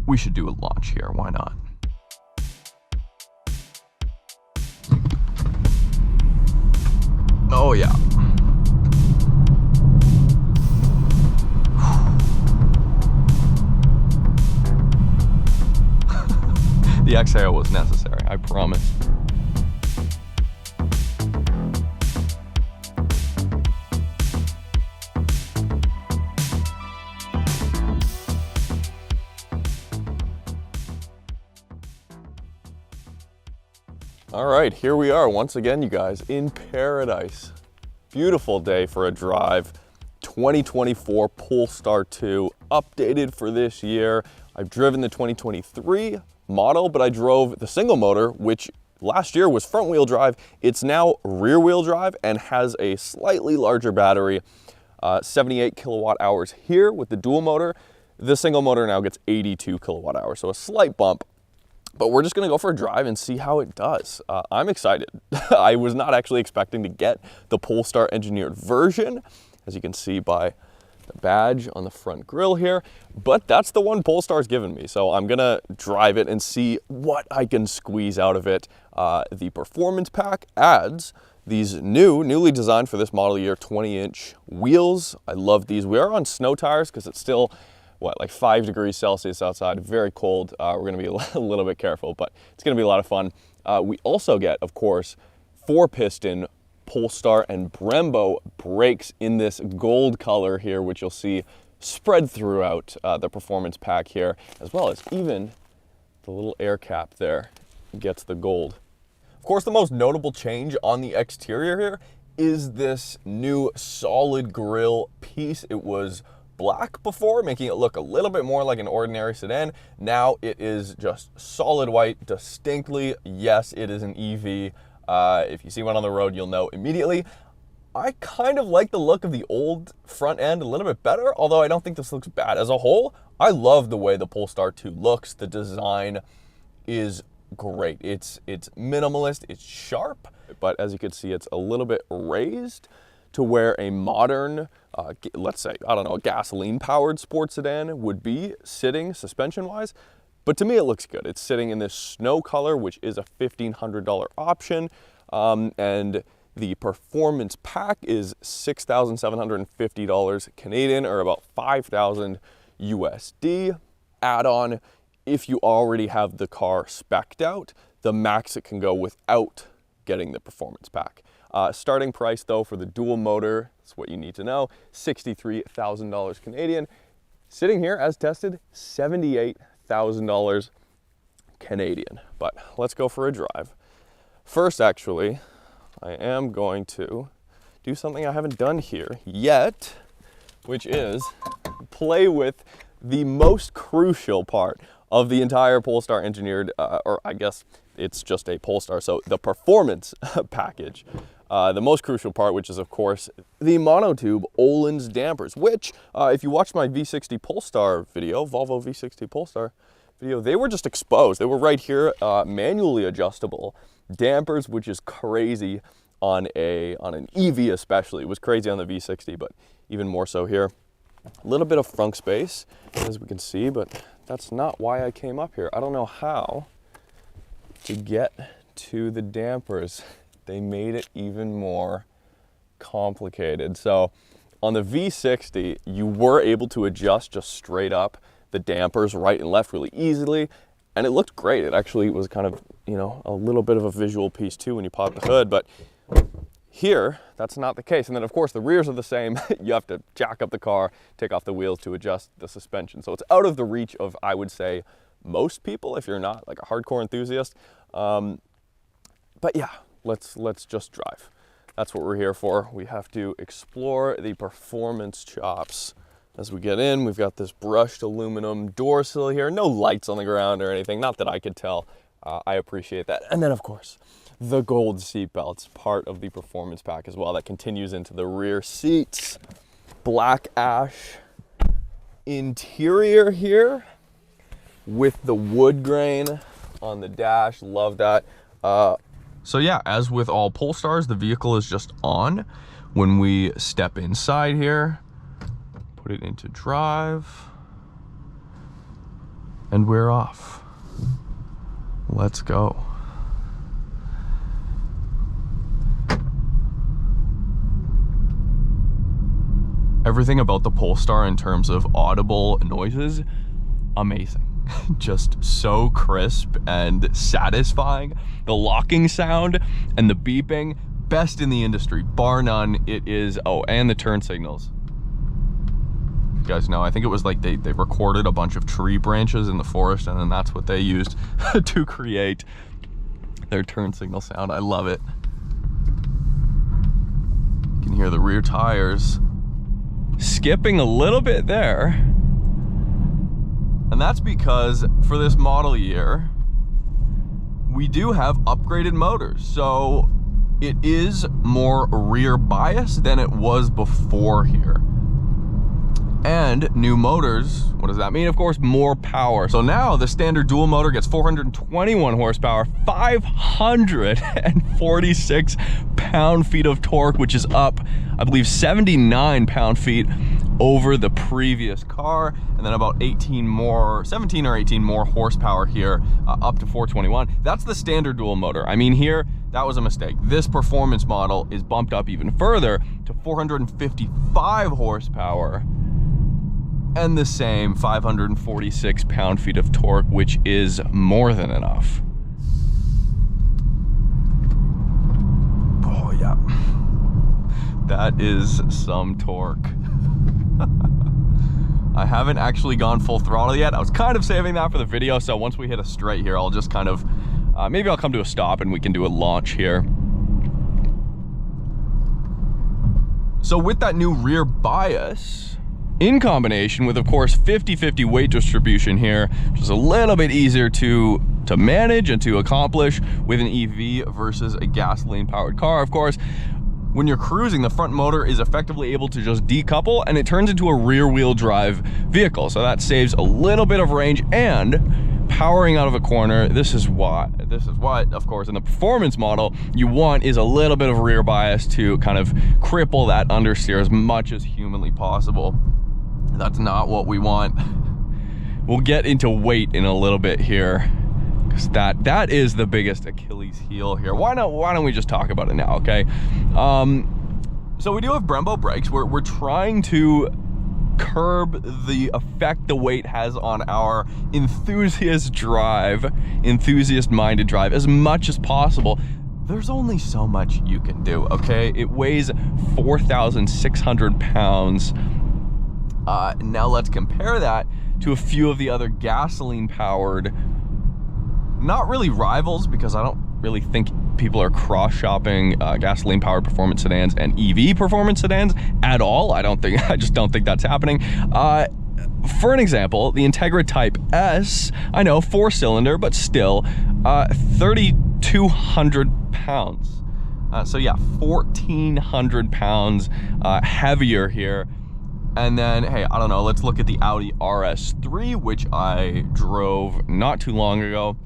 we should do a launch here, why not? Oh yeah. The exhale was necessary, I promise. All right, here we are once again, you guys, in paradise. Beautiful day for a drive. 2024 Polestar 2, updated for this year. I've driven the 2023 model, but I drove the single motor, which last year was front wheel drive. It's now rear wheel drive and has a slightly larger battery, 78 kilowatt hours here with the dual motor. The single motor now gets 82 kilowatt hours, so a slight bump. But we're just gonna go for a drive and see how it does. I'm excited. I was not actually expecting to get the Polestar engineered version, as you can see by the badge on the front grille here, but that's the one Polestar's given me. So I'm gonna drive it and see what I can squeeze out of it. The Performance Pack adds these newly designed for this model year 20-inch wheels. I love these. We are on snow tires because it's still, what, like 5 degrees Celsius outside, very cold. We're gonna be a little bit careful, but it's gonna be a lot of fun. We also get, of course, 4-piston Polestar and Brembo brakes in this gold color here, which you'll see spread throughout the Performance Pack here, as well as even the little air cap there gets the gold. Of course, the most notable change on the exterior here is this new solid grille piece. It was black before, making it look a little bit more like an ordinary sedan. Now it is just solid white, distinctly. Yes, it is an EV. If you see one on the road, you'll know immediately. I kind of like the look of the old front end a little bit better, although I don't think this looks bad. As a whole, I love the way the Polestar 2 looks. The design is great. It's minimalist, it's sharp, but as you can see, it's a little bit raised to where a modern, let's say, I don't know, a gasoline-powered sports sedan would be sitting suspension-wise. But to me, it looks good. It's sitting in this snow color, which is a $1,500 option. And the Performance Pack is $6,750 Canadian, or about 5,000 USD. Add-on, if you already have the car spec'd out, the max it can go without getting the Performance Pack. Starting price though for the dual motor, that's what you need to know, $63,000 Canadian. Sitting here as tested, $78,000 Canadian. But let's go for a drive. First, actually, I am going to do something I haven't done here yet, which is play with the most crucial part of the entire Polestar engineered, or I guess it's just a Polestar, so the Performance package. The most crucial part, which is of course the monotube Öhlins dampers, which if you watched my V60 Polestar video, Volvo V60 Polestar video, they were just exposed. They were right here, manually adjustable dampers, which is crazy on an EV especially. It was crazy on the V60, but even more so here. A little bit of frunk space, as we can see, but that's not why I came up here. I don't know how to get to the dampers. They made it even more complicated. So on the V60, you were able to adjust just straight up the dampers right and left really easily, and it looked great. It actually was kind of, you know, a little bit of a visual piece too when you pop the hood, but here, that's not the case. And then of course the rears are the same. You have to jack up the car, take off the wheels to adjust the suspension. So it's out of the reach of, I would say, most people if you're not like a hardcore enthusiast. But yeah, let's just drive. That's what we're here for. We have to explore the performance chops. As we get in, we've got this brushed aluminum door sill here. No lights on the ground or anything, not that I could tell. I appreciate that. And then of course, the gold seat belts, part of the Performance Pack as well. That continues into the rear seats. Black ash interior here with the wood grain on the dash. Love that. So yeah, as with all Polestars, the vehicle is just on. When we step inside here, put it into drive. And we're off. Let's go. Everything about the Polestar in terms of audible noises, amazing. Just so crisp and satisfying. The locking sound and the beeping, best in the industry, bar none. It is, oh, and the turn signals. You guys know, I think it was like they recorded a bunch of tree branches in the forest, and then that's what they used to create their turn signal sound. I love it. You can hear the rear tires skipping a little bit there. And that's because for this model year, we do have upgraded motors. So it is more rear bias than it was before here. And new motors, what does that mean? Of course, more power. So now the standard dual motor gets 421 horsepower, 546 pound-feet of torque, which is up, I believe, 79 pound-feet over the previous car, and then about 17 or 18 more horsepower here, up to 421. That's the standard dual motor. I mean, here, that was a mistake. This performance model is bumped up even further to 455 horsepower and the same 546 pound-feet of torque, which is more than enough. Oh yeah, that is some torque. I haven't actually gone full throttle yet. I was kind of saving that for the video, so once we hit a straight here, I'll just kind of, maybe I'll come to a stop and we can do a launch here. So with that new rear bias, in combination with, of course, 50-50 weight distribution here, which is a little bit easier to manage and to accomplish with an EV versus a gasoline-powered car, of course. When you're cruising, the front motor is effectively able to just decouple and it turns into a rear-wheel drive vehicle. So that saves a little bit of range, and powering out of a corner, this is what, of course, in the performance model, you want is a little bit of rear bias to kind of cripple that understeer as much as humanly possible. That's not what we want. We'll get into weight in a little bit here, because that is the biggest Achilles heel here. Why don't we just talk about it now, okay? So we do have Brembo brakes. We're trying to curb the effect the weight has on our enthusiast-minded drive as much as possible. There's only so much you can do, okay? It weighs 4,600 pounds. Now let's compare that to a few of the other gasoline-powered, not really rivals, because I don't really think people are cross-shopping gasoline-powered performance sedans and EV performance sedans at all. I just don't think that's happening. For an example, the Integra Type S, I know, 4-cylinder, but still 3,200 pounds. So yeah, 1,400 pounds heavier here. And then, hey, I don't know, let's look at the Audi RS3, which I drove not too long ago.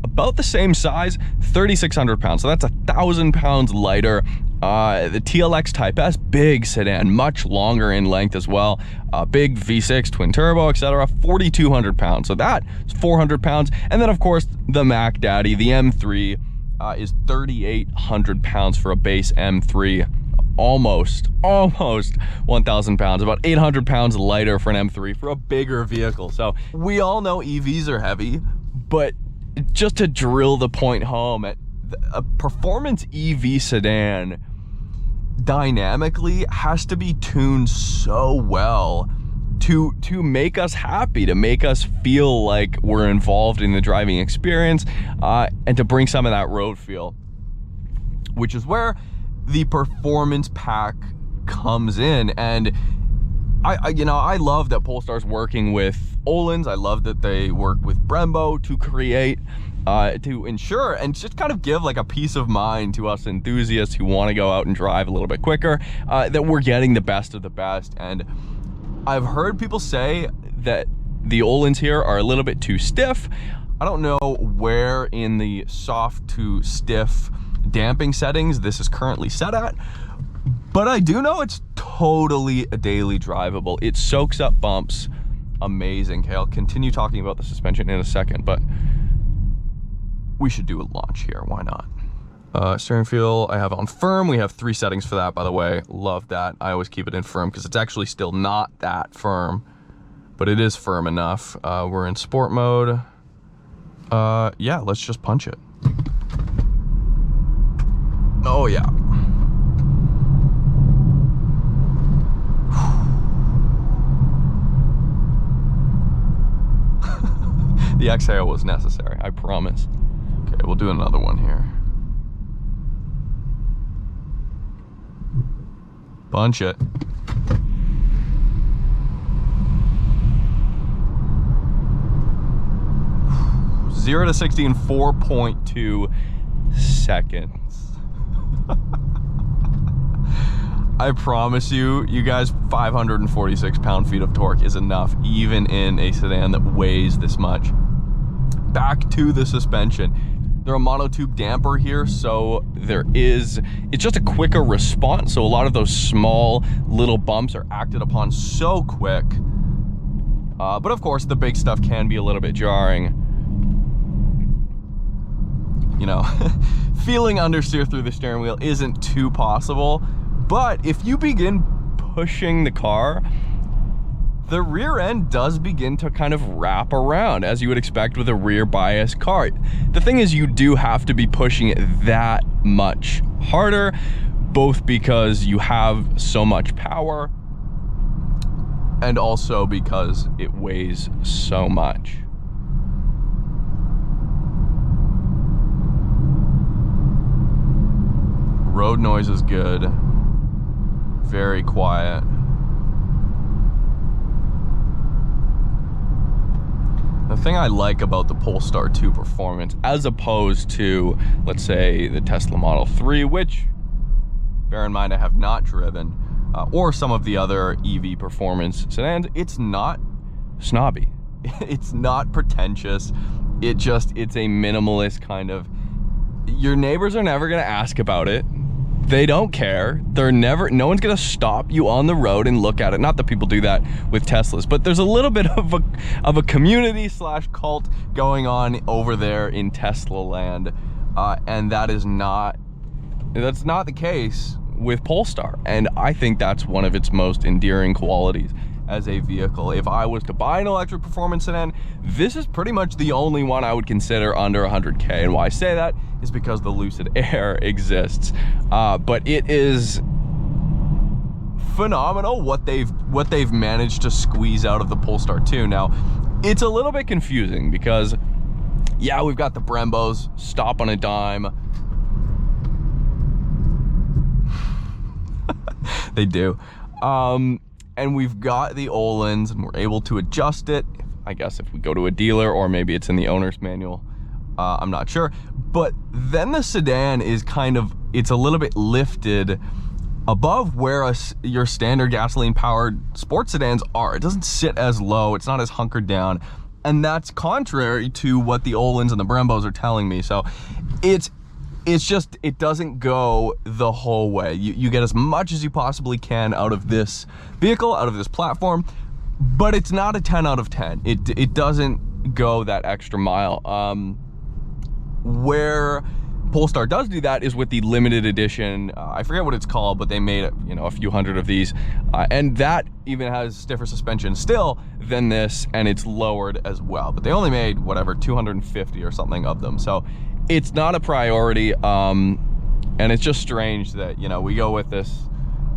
About the same size, 3,600 pounds. So that's 1,000 pounds lighter. The TLX Type S, big sedan, much longer in length as well. Big V6, twin turbo, etc. 4,200 pounds. So that's 400 pounds. And then, of course, the Mac Daddy, the M3, is 3,800 pounds for a base M3. Almost 1,000 pounds, about 800 pounds lighter for an M3 for a bigger vehicle. So we all know EVs are heavy, but just to drill the point home, a performance EV sedan dynamically has to be tuned so well to make us happy, to make us feel like we're involved in the driving experience, and to bring some of that road feel, which is where the performance pack comes in. And I love that Polestar's working with Öhlins. I love that they work with Brembo to create, to ensure and just kind of give like a peace of mind to us enthusiasts who want to go out and drive a little bit quicker, that we're getting the best of the best. And I've heard people say that the Öhlins here are a little bit too stiff. I don't know where in the soft to stiff damping settings this is currently set at, but I do know it's totally daily drivable. It soaks up bumps amazing. Okay, I'll continue talking about the suspension in a second, but we should do a launch here. Why not? Steering feel I have on firm. We have 3 settings for that, by the way. Love that. I always keep it in firm because it's actually still not that firm, but it is firm enough. We're in sport mode. Yeah, let's just punch it. Oh yeah. The exhale was necessary, I promise. Okay, we'll do another one here. Punch it. Zero to 60 in 4.2 seconds. I promise you, you guys, 546 pound-feet of torque is enough, even in a sedan that weighs this much. Back to the suspension. They're a monotube damper here, so it's just a quicker response. So a lot of those small little bumps are acted upon so quick. But of course, the big stuff can be a little bit jarring. You know, feeling understeer through the steering wheel isn't too possible, but if you begin pushing the car, the rear end does begin to kind of wrap around, as you would expect with a rear bias car. The thing is, you do have to be pushing it that much harder, both because you have so much power and also because it weighs so much. Road noise is good, very quiet. The thing I like about the Polestar 2 Performance, as opposed to, let's say, the Tesla Model 3, which, bear in mind, I have not driven, or some of the other EV performance sedans, it's not snobby. It's not pretentious. It's a minimalist kind of, your neighbors are never gonna ask about it. They don't care. No one's gonna stop you on the road and look at it. Not that people do that with Teslas, but there's a little bit of a community / cult going on over there in Tesla land. And that's not the case with Polestar. And I think that's one of its most endearing qualities as a vehicle. If I was to buy an electric performance sedan, this is pretty much the only one I would consider under 100K. And why I say that is because the Lucid Air exists. But it is phenomenal what they've managed to squeeze out of the Polestar 2. Now, it's a little bit confusing because, yeah, we've got the Brembos, stop on a dime. They do. And we've got the Öhlins, and we're able to adjust it, I guess, if we go to a dealer, or maybe it's in the owner's manual. I'm not sure. But then the sedan is it's a little bit lifted above where your standard gasoline-powered sports sedans are. It doesn't sit as low. It's not as hunkered down. And that's contrary to what the Öhlins and the Brembos are telling me. So it doesn't go the whole way. You get as much as you possibly can out of this vehicle, out of this platform, but it's not a 10 out of 10. It doesn't go that extra mile. Where Polestar does do that is with the limited edition, I forget what it's called, but they made a few hundred of these, and that even has stiffer suspension still than this, and it's lowered as well. But they only made, whatever, 250 or something of them. So it's not a priority, and it's just strange that, we go with the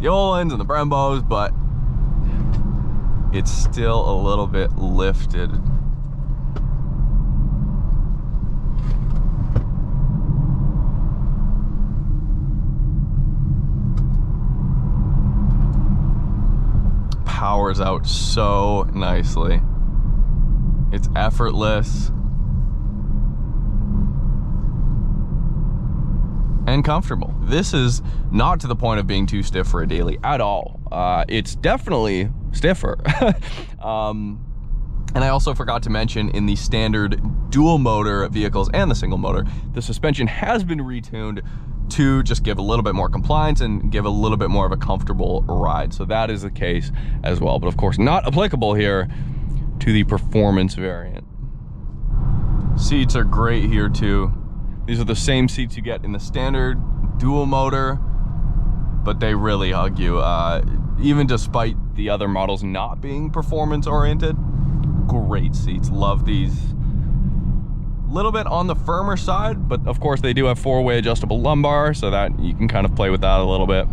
Öhlins and the Brembos, but it's still a little bit lifted. Powers out so nicely. It's effortless and comfortable. This is not to the point of being too stiff for a daily at all. It's definitely stiffer. And I also forgot to mention, in the standard dual motor vehicles and the single motor, the suspension has been retuned to just give a little bit more compliance and give a little bit more of a comfortable ride. So that is the case as well, but of course not applicable here to the Performance variant. Seats are great here too. These are the same seats you get in the standard dual motor, but they really hug you. Even despite the other models not being performance oriented, great seats, love these. A little bit on the firmer side, but of course they do have 4-way adjustable lumbar, so that you can kind of play with that a little bit.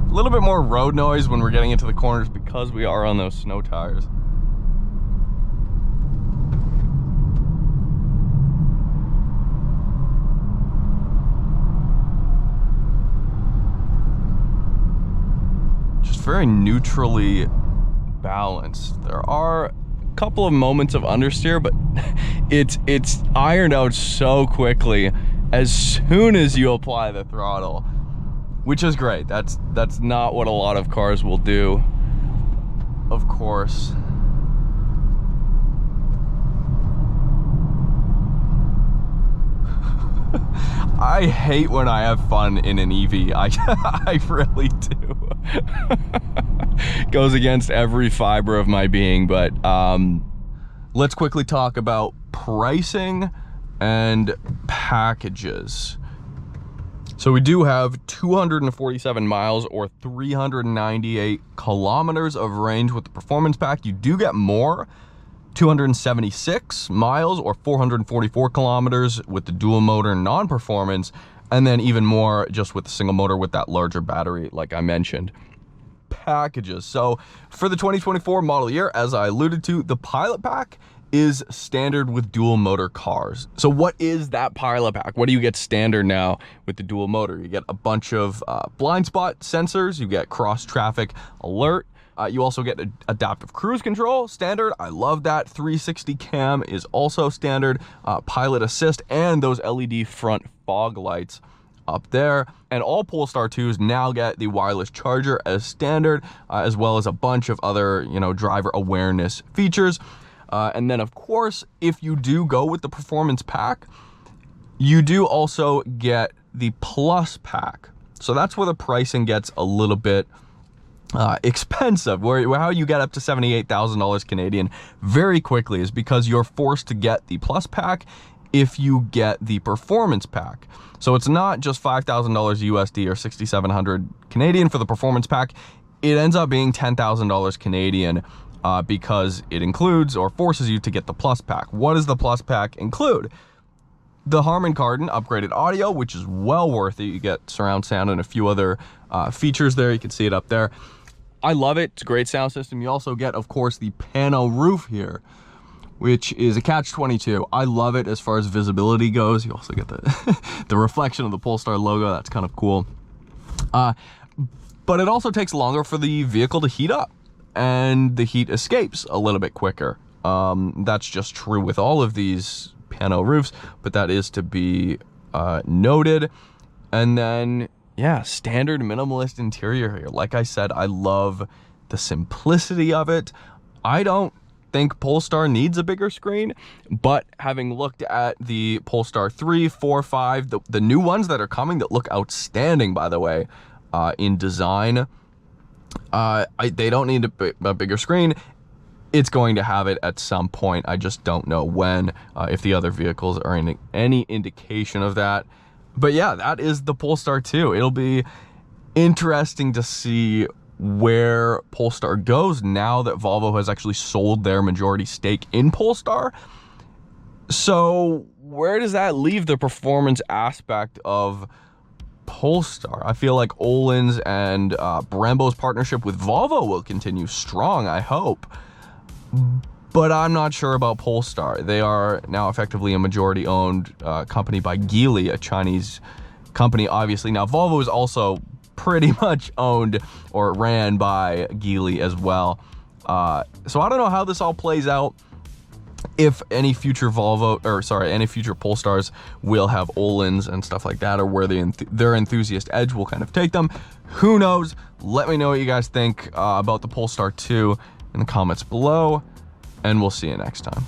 A little bit more road noise when we're getting into the corners because we are on those snow tires. Just very neutrally balanced. There are a couple of moments of understeer, but it's ironed out so quickly as soon as you apply the throttle, which is great. That's not what a lot of cars will do, of course. I hate when I have fun in an EV. I really do. Goes against every fiber of my being, but let's quickly talk about pricing and packages. So we do have 247 miles or 398 kilometers of range with the Performance Pack. You do get more, 276 miles or 444 kilometers with the dual motor non-performance, and then even more just with the single motor with that larger battery, like I mentioned. Packages. So for the 2024 model year, as I alluded to, the Pilot Pack is standard with dual motor cars. So what is that Pilot Pack? What do you get standard now with the dual motor? You get a bunch of blind spot sensors, you get cross traffic alert, you also get adaptive cruise control, standard. I love that. 360 cam is also standard. Pilot assist and those LED front fog lights up there. And all Polestar 2s now get the wireless charger as standard, as well as a bunch of other, driver awareness features. And then of course, if you do go with the Performance Pack, you do also get the Plus Pack. So that's where the pricing gets a little bit expensive, where how you get up to $78,000 Canadian very quickly is because you're forced to get the Plus Pack if you get the Performance Pack. So it's not just $5,000 USD or 6,700 Canadian for the Performance Pack. It ends up being $10,000 Canadian because it includes or forces you to get the Plus Pack. What does the Plus Pack include? The Harman Kardon upgraded audio, which is well worth it. You get surround sound and a few other features there. You can see it up there. I love it. It's a great sound system. You also get, of course, the pano roof here, which is a catch-22. I love it as far as visibility goes. You also get the, the reflection of the Polestar logo. That's kind of cool. But it also takes longer for the vehicle to heat up, and the heat escapes a little bit quicker. That's just true with all of these pano roofs, but that is to be noted. And then, yeah, standard minimalist interior here. Like I said, I love the simplicity of it. I don't think Polestar needs a bigger screen, but having looked at the Polestar 3, 4, 5, the new ones that are coming that look outstanding, by the way, in design, they don't need a bigger screen. It's going to have it at some point. I just don't know when, if the other vehicles are any indication of that. But yeah, that is the Polestar 2. It'll be interesting to see where Polestar goes now that Volvo has actually sold their majority stake in Polestar. So where does that leave the performance aspect of Polestar? I feel like Öhlins and Brembo's partnership with Volvo will continue strong, I hope. But I'm not sure about Polestar. They are now effectively a majority-owned company by Geely, a Chinese company, obviously. Now, Volvo is also pretty much owned or ran by Geely as well. So I don't know how this all plays out. If any future any future Polestars will have Öhlins and stuff like that, or where their enthusiast edge will kind of take them, who knows? Let me know what you guys think about the Polestar 2 in the comments below, and we'll see you next time.